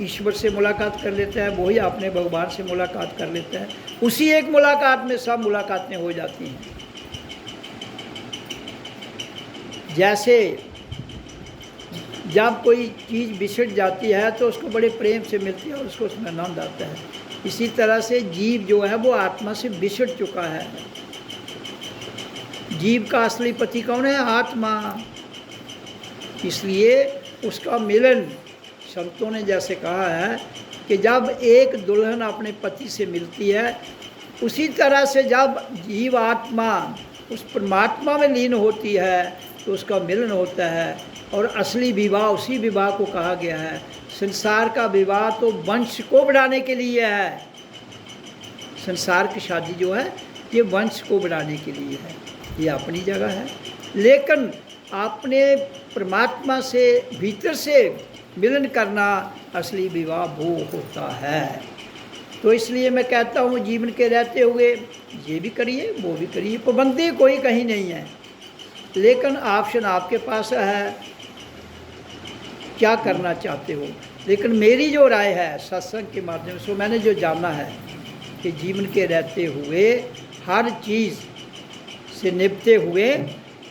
ईश्वर से मुलाकात कर लेता है, वही अपने भगवान से मुलाकात कर लेता है। उसी एक मुलाकात में सब मुलाकातें हो जाती हैं। जैसे जब कोई चीज़ बिछड़ जाती है तो उसको बड़े प्रेम से मिलती है और उसको उसमें आनंद आता है। इसी तरह से जीव जो है वो आत्मा से बिछड़ चुका है। जीव का असली पति कौन है? आत्मा। इसलिए उसका मिलन, संतों ने जैसे कहा है कि जब एक दुल्हन अपने पति से मिलती है, उसी तरह से जब जीव आत्मा उस परमात्मा में लीन होती है तो उसका मिलन होता है। और असली विवाह उसी विवाह को कहा गया है। संसार का विवाह तो वंश को बढ़ाने के लिए है। संसार की शादी जो है ये वंश को बढ़ाने के लिए है, ये अपनी जगह है। लेकिन अपने परमात्मा से भीतर से मिलन करना असली विवाह वो होता है। तो इसलिए मैं कहता हूँ जीवन के रहते हुए ये भी करिए, वो भी करिए। पाबंदी कोई कहीं नहीं है, लेकिन ऑप्शन आपके पास है, क्या करना चाहते हो। लेकिन मेरी जो राय है सत्संग के माध्यम से, मैंने जो जाना है कि जीवन के रहते हुए हर चीज़ से निपटते हुए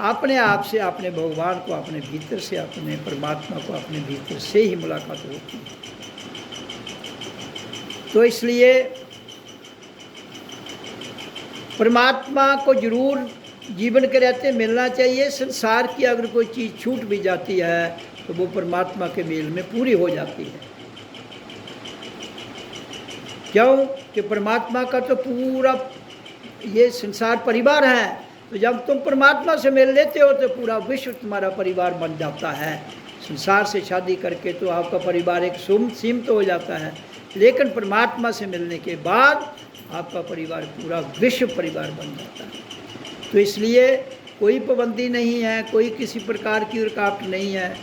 अपने आप से, अपने भगवान को अपने भीतर से, अपने परमात्मा को अपने भीतर से ही मुलाकात होती है। तो इसलिए परमात्मा को जरूर जीवन के रहते मिलना चाहिए। संसार की अगर कोई चीज़ छूट भी जाती है तो वो परमात्मा के मेल में पूरी हो जाती है। क्यों? कि परमात्मा का तो पूरा ये संसार परिवार है। तो जब तुम परमात्मा से मिल लेते हो तो पूरा विश्व तुम्हारा परिवार बन जाता है। संसार से शादी करके तो आपका परिवार एक सीमित हो जाता है, लेकिन परमात्मा से मिलने के बाद आपका परिवार पूरा विश्व परिवार बन जाता है। तो इसलिए कोई पाबंदी नहीं है, कोई किसी प्रकार की रुकावट नहीं है।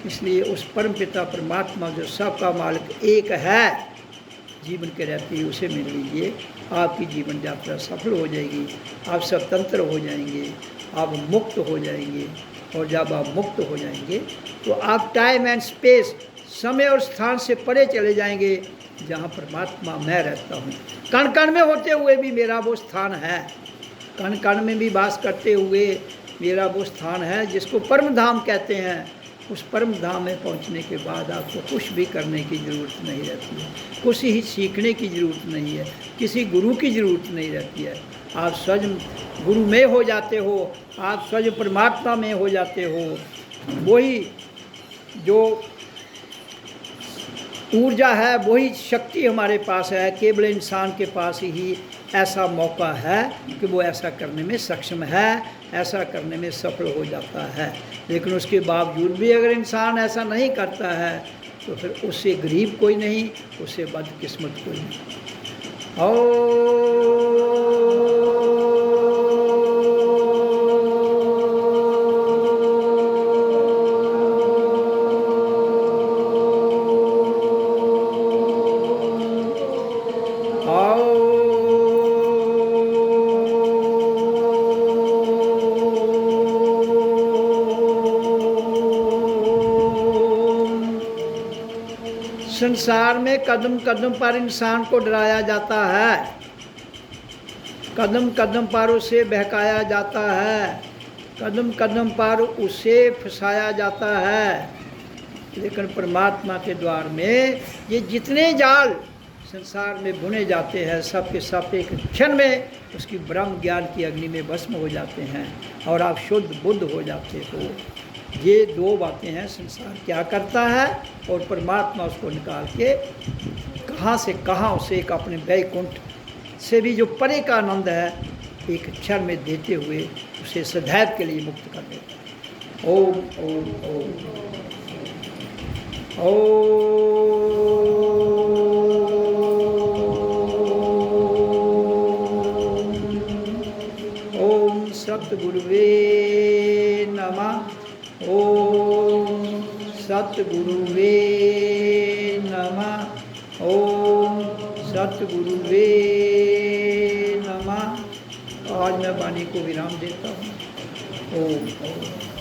इसलिए उस परम पिता परमात्मा जो सबका मालिक एक है, जीवन के रहते ही उसे मिल लीजिए। आपकी जीवन यात्रा सफल हो जाएगी, आप स्वतंत्र हो जाएंगे, आप मुक्त हो जाएंगे। और जब आप मुक्त हो जाएंगे तो आप टाइम एंड स्पेस, समय और स्थान से परे चले जाएंगे, जहाँ परमात्मा मैं रहता हूँ। कण कण में होते हुए भी मेरा वो स्थान है, कण कण में भी वास करते हुए मेरा वो स्थान है, जिसको परम धाम कहते हैं। उस परम धाम में पहुंचने के बाद आपको कुछ भी करने की ज़रूरत नहीं रहती है, कुछ ही सीखने की ज़रूरत नहीं है, किसी गुरु की ज़रूरत नहीं रहती है। आप स्वयं गुरु में हो जाते हो, आप स्वयं परमात्मा में हो जाते हो। वही जो ऊर्जा है, वही शक्ति हमारे पास है। केवल इंसान के पास ही ऐसा मौका है कि वो ऐसा करने में सक्षम है, ऐसा करने में सफल हो जाता है। लेकिन उसके बावजूद भी अगर इंसान ऐसा नहीं करता है तो फिर उससे गरीब कोई नहीं, उससे बदकिस्मत कोई नहीं। संसार में कदम कदम पर इंसान को डराया जाता है, कदम कदम पर उसे बहकाया जाता है, कदम कदम पर उसे फंसाया जाता है। लेकिन परमात्मा के द्वार में ये जितने जाल संसार में बुने जाते हैं, सब के सब एक क्षण में उसकी ब्रह्म ज्ञान की अग्नि में भस्म हो जाते हैं और आप शुद्ध बुद्ध हो जाते हो। ये दो बातें हैं, संसार क्या करता है और परमात्मा उसको निकाल के कहाँ से कहाँ उसे एक अपने वैकुंठ से भी जो परे का आनंद है एक क्षण में देते हुए उसे सदैव के लिए मुक्त कर देता है। ओम ओम ओम ओम सतगुरुवे नमः। ओम सतगुरुवे नमः। ओम सतगुरुवे नमः। आज मैं वाणी को विराम देता हूँ। ओम ओम।